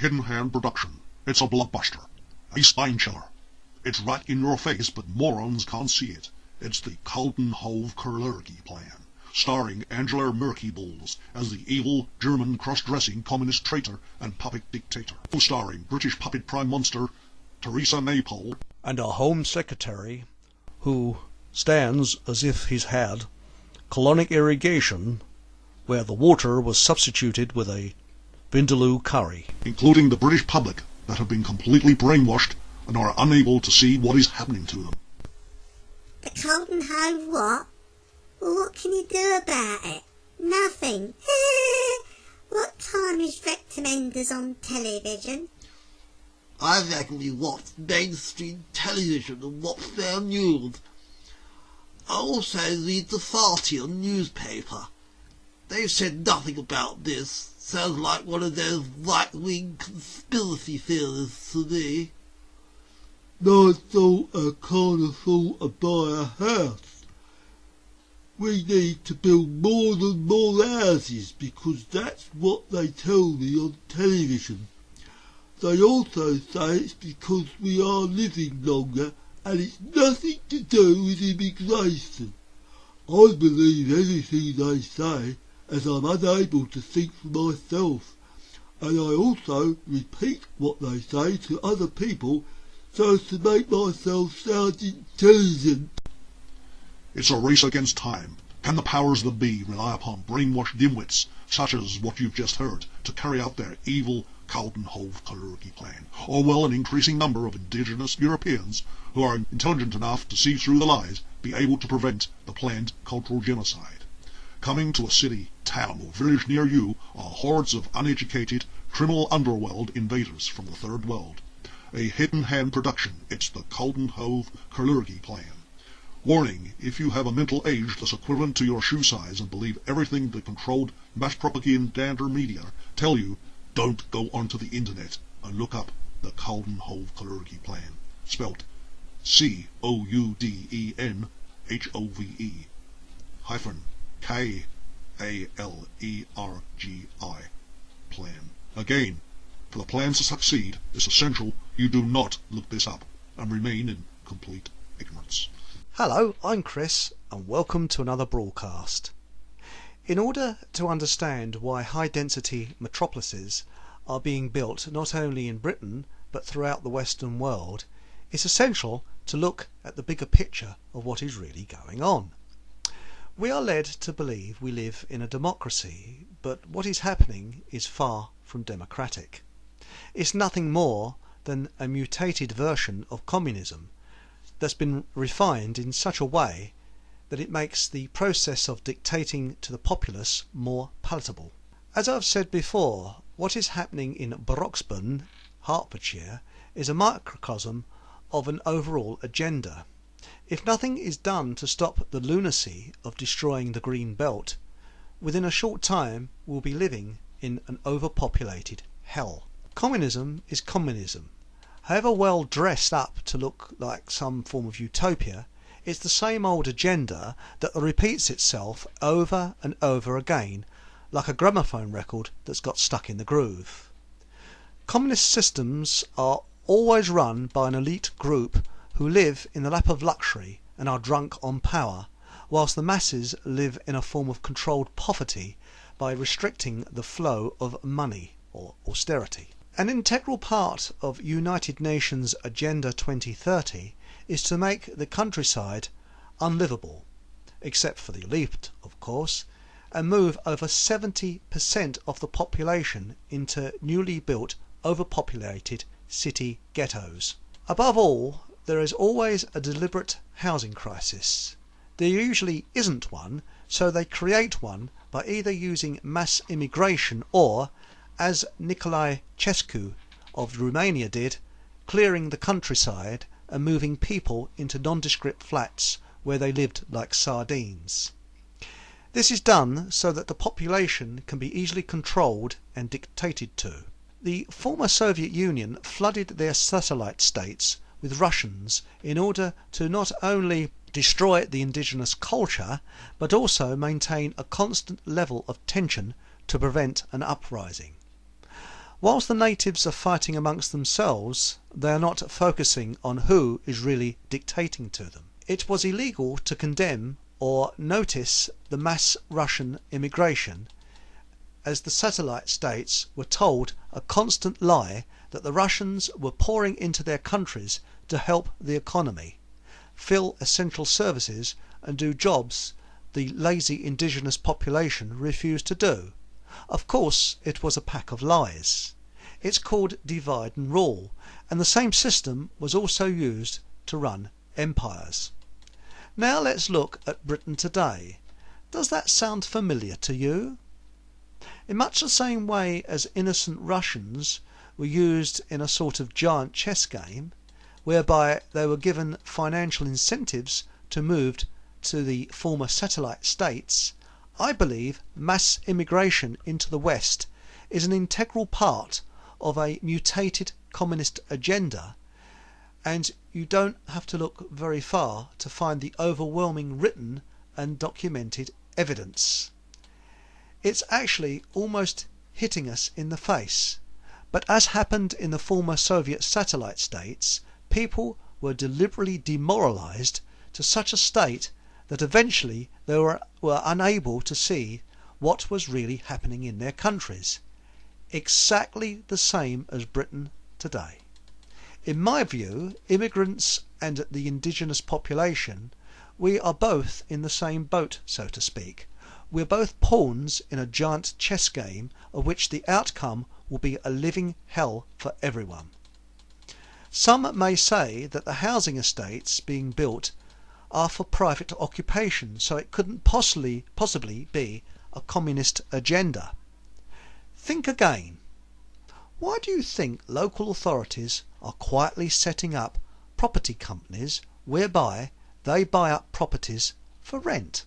hidden hand production. It's a blockbuster, a spine chiller. It's right in your face, but morons can't see it. It's the Calton Hove Curlergy Plan, starring Angela Murky-Bulls as the evil German cross-dressing communist traitor and puppet dictator, co-starring British puppet prime monster Theresa Maypole and a Home Secretary who stands as if he's had colonic irrigation where the water was substituted with a Vindaloo curry, including the British public that have been completely brainwashed and are unable to see what is happening to them. The Calton Hove what? Well, what can you do about it? Nothing. What time is Rectum Enders on television? I reckon we watch mainstream television and watch their news. I also read the Fartian newspaper. They've said nothing about this. Sounds like one of those right-wing conspiracy theorists to me. I thought I can't afford to buy a house. We need to build more and more houses because that's what they tell me on television. They also say it's because we are living longer and it's nothing to do with immigration. I believe everything they say as I'm unable to think for myself, and I also repeat what they say to other people so as to make myself sound intelligent. It's a race against time. Can the powers that be rely upon brainwashed dimwits, such as what you've just heard, to carry out their evil Calton Hove Curlergy Plan? Or will an increasing number of indigenous Europeans, who are intelligent enough to see through the lies, be able to prevent the planned cultural genocide? Coming to a city, town, or village near you are hordes of uneducated, criminal underworld invaders from the Third World. A hidden hand production. It's the Calton Hove Curlergy Plan. Warning, if you have a mental age that's equivalent to your shoe size and believe everything the controlled mass propaganda media tell you, don't go onto the internet and look up the Calton Hove Curlergy Plan, spelt COUDENHOVE hyphen KALERGI plan. Again, for the plans to succeed, it's essential you do not look this up and remain in complete ignorance. Hello, I'm Chris, and welcome to another broadcast. In order to understand why high-density metropolises are being built not only in Britain but throughout the Western world, it's essential to look at the bigger picture of what is really going on. We are led to believe we live in a democracy, but what is happening is far from democratic. It's nothing more than a mutated version of communism that's been refined in such a way that it makes the process of dictating to the populace more palatable. As I've said before, what is happening in Broxbourne, Hertfordshire, is a microcosm of an overall agenda. If nothing is done to stop the lunacy of destroying the green belt, within a short time we'll be living in an overpopulated hell. Communism is communism. However well dressed up to look like some form of utopia, it's the same old agenda that repeats itself over and over again, like a gramophone record that's got stuck in the groove. Communist systems are always run by an elite group who live in the lap of luxury and are drunk on power, whilst the masses live in a form of controlled poverty by restricting the flow of money, or austerity. An integral part of United Nations Agenda 2030 is to make the countryside unlivable, except for the elite, of course, and move over 70% of the population into newly built, overpopulated city ghettos. Above all, there is always a deliberate housing crisis. There usually isn't one, so they create one by either using mass immigration or, as Nicolae Ceausescu of Romania did, clearing the countryside and moving people into nondescript flats where they lived like sardines. This is done so that the population can be easily controlled and dictated to. The former Soviet Union flooded their satellite states with Russians in order to not only destroy the indigenous culture but also maintain a constant level of tension to prevent an uprising. Whilst the natives are fighting amongst themselves, they are not focusing on who is really dictating to them. It was illegal to condemn or notice the mass Russian immigration, as the satellite states were told a constant lie that the Russians were pouring into their countries to help the economy, fill essential services and do jobs the lazy indigenous population refused to do. Of course, it was a pack of lies. It's called divide and rule, and the same system was also used to run empires. Now let's look at Britain today. Does that sound familiar to you? In much the same way as innocent Russians were used in a sort of giant chess game, whereby they were given financial incentives to move to the former satellite states, I believe mass immigration into the West is an integral part of a mutated communist agenda, and you don't have to look very far to find the overwhelming written and documented evidence. It's actually almost hitting us in the face, but as happened in the former Soviet satellite states, people were deliberately demoralized to such a state that eventually they were unable to see what was really happening in their countries. Exactly the same as Britain today. In my view, immigrants and the indigenous population, we are both in the same boat, so to speak. We're both pawns in a giant chess game of which the outcome will be a living hell for everyone. Some may say that the housing estates being built are for private occupation, so it couldn't possibly be a communist agenda. Think again. Why do you think local authorities are quietly setting up property companies whereby they buy up properties for rent?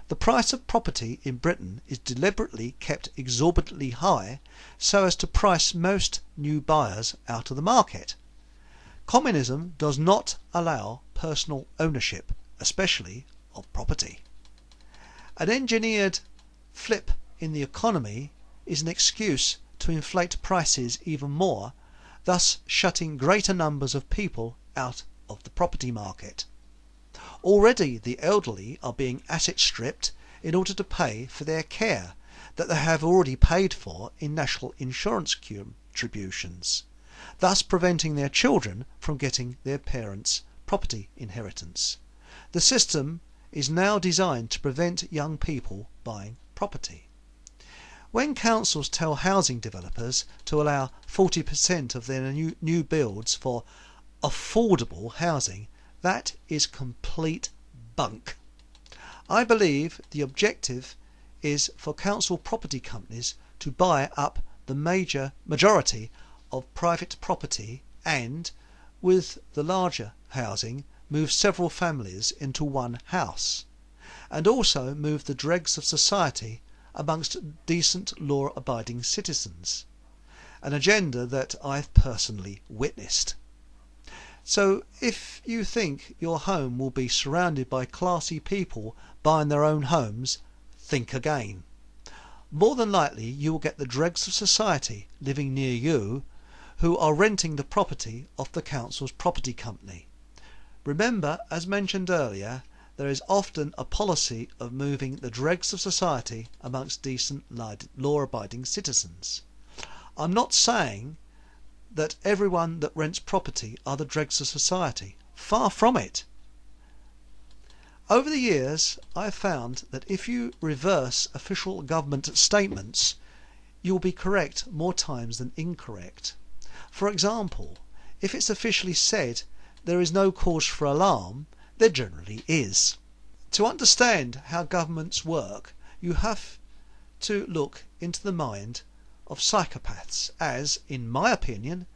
The price of property in Britain is deliberately kept exorbitantly high so as to price most new buyers out of the market. Communism does not allow personal ownership, especially of property. An engineered flip in the economy is an excuse to inflate prices even more, thus shutting greater numbers of people out of the property market. Already the elderly are being asset stripped in order to pay for their care that they have already paid for in national insurance contributions, thus preventing their children from getting their parents' property inheritance. The system is now designed to prevent young people buying property. When councils tell housing developers to allow 40% of their new builds for affordable housing, that is complete bunk. I believe the objective is for council property companies to buy up the majority of private property and, with the larger housing, move several families into one house, and also move the dregs of society amongst decent law-abiding citizens, an agenda that I've personally witnessed. So if you think your home will be surrounded by classy people buying their own homes, think again. More than likely you will get the dregs of society living near you who are renting the property off the council's property company. Remember, as mentioned earlier, there is often a policy of moving the dregs of society amongst decent law-abiding citizens. I'm not saying that everyone that rents property are the dregs of society. Far from it. Over the years, I've found that if you reverse official government statements, you will be correct more times than incorrect. For example, if it's officially said there is no cause for alarm, there generally is. To understand how governments work, you have to look into the mind of psychopaths, as, in my opinion,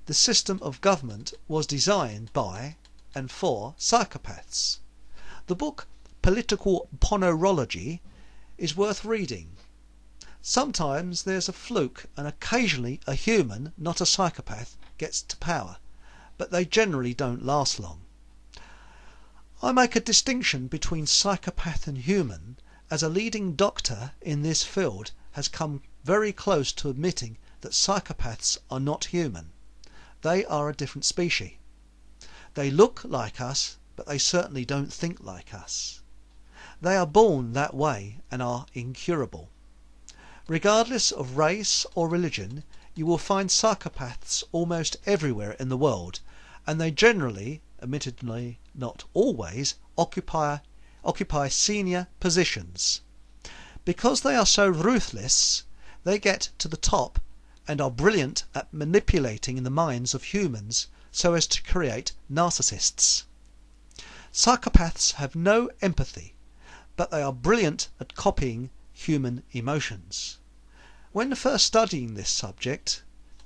the system of government was designed by and for psychopaths. The book Political Ponerology is worth reading. Sometimes there's a fluke and occasionally a human, not a psychopath, gets to power, but they generally don't last long. I make a distinction between psychopath and human, as a leading doctor in this field has come very close to admitting that psychopaths are not human. They are a different species. They look like us, but they certainly don't think like us. They are born that way and are incurable. Regardless of race or religion, you will find psychopaths almost everywhere in the world, and they generally, admittedly not always, occupy senior positions. Because they are so ruthless, they get to the top and are brilliant at manipulating the minds of humans so as to create narcissists. Psychopaths have no empathy, but they are brilliant at copying human emotions. When first studying this subject,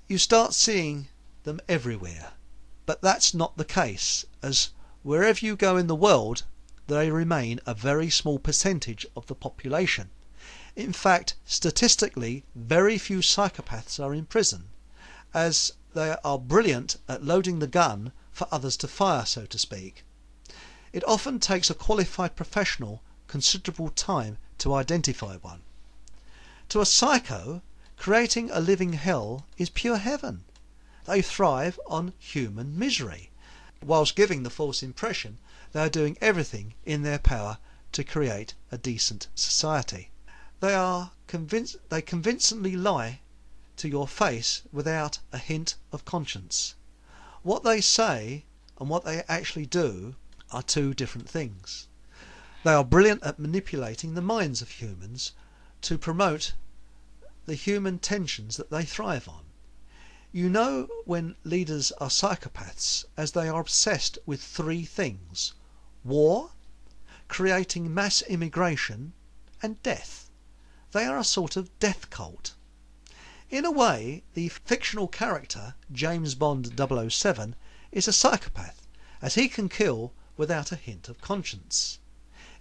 you start seeing them everywhere, but that's not the case, as wherever you go in the world, they remain a very small percentage of the population. In fact, statistically, very few psychopaths are in prison, as they are brilliant at loading the gun for others to fire, so to speak. It often takes a qualified professional considerable time to identify one. To a psycho, creating a living hell is pure heaven. They thrive on human misery, whilst giving the false impression they are doing everything in their power to create a decent society. They convincingly lie to your face without a hint of conscience. What they say and what they actually do are two different things. They are brilliant at manipulating the minds of humans to promote the human tensions that they thrive on. You know when leaders are psychopaths, as they are obsessed with three things: war, creating mass immigration, and death. They are a sort of death cult. In a way, the fictional character James Bond 007 is a psychopath, as he can kill without a hint of conscience.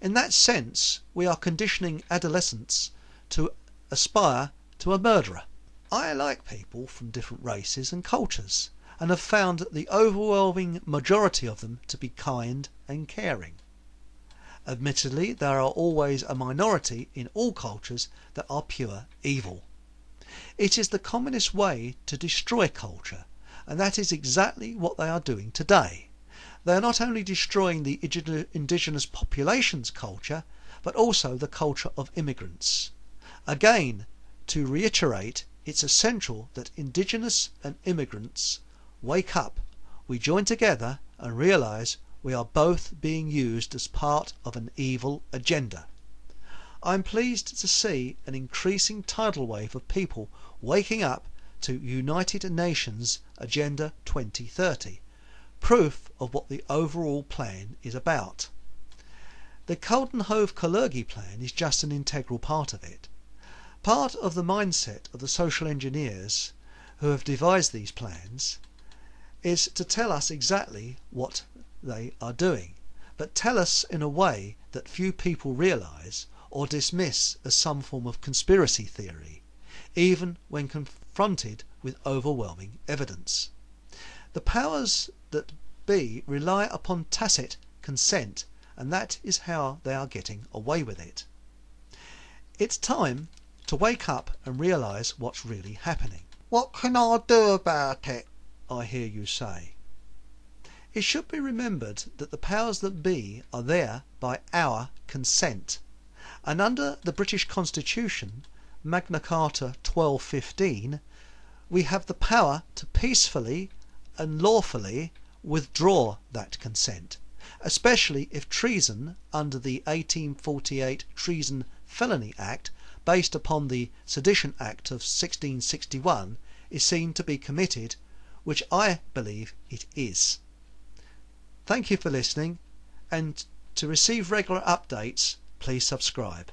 In that sense, we are conditioning adolescents to aspire to a murderer. I like people from different races and cultures, and have found the overwhelming majority of them to be kind and caring. Admittedly, there are always a minority in all cultures that are pure evil. It is the communist way to destroy culture, and that is exactly what they are doing today. They are not only destroying the indigenous population's culture, but also the culture of immigrants. Again, to reiterate, it's essential that indigenous and immigrants wake up. We join together and realise we are both being used as part of an evil agenda. I'm pleased to see an increasing tidal wave of people waking up to United Nations Agenda 2030, proof of what the overall plan is about. The Coudenhove-Kalergi plan is just an integral part of it. Part of the mindset of the social engineers who have devised these plans is to tell us exactly what they are doing, but tell us in a way that few people realise or dismiss as some form of conspiracy theory, even when confronted with overwhelming evidence. The powers that be rely upon tacit consent, and that is how they are getting away with it. It's time to wake up and realise what's really happening. What can I do about it? I hear you say. It should be remembered that the powers that be are there by our consent, and under the British Constitution, Magna Carta 1215, we have the power to peacefully and lawfully withdraw that consent, especially if treason under the 1848 Treason Felony Act, based upon the Sedition Act of 1661, is seen to be committed, which I believe it is. Thank you for listening, and to receive regular updates, please subscribe.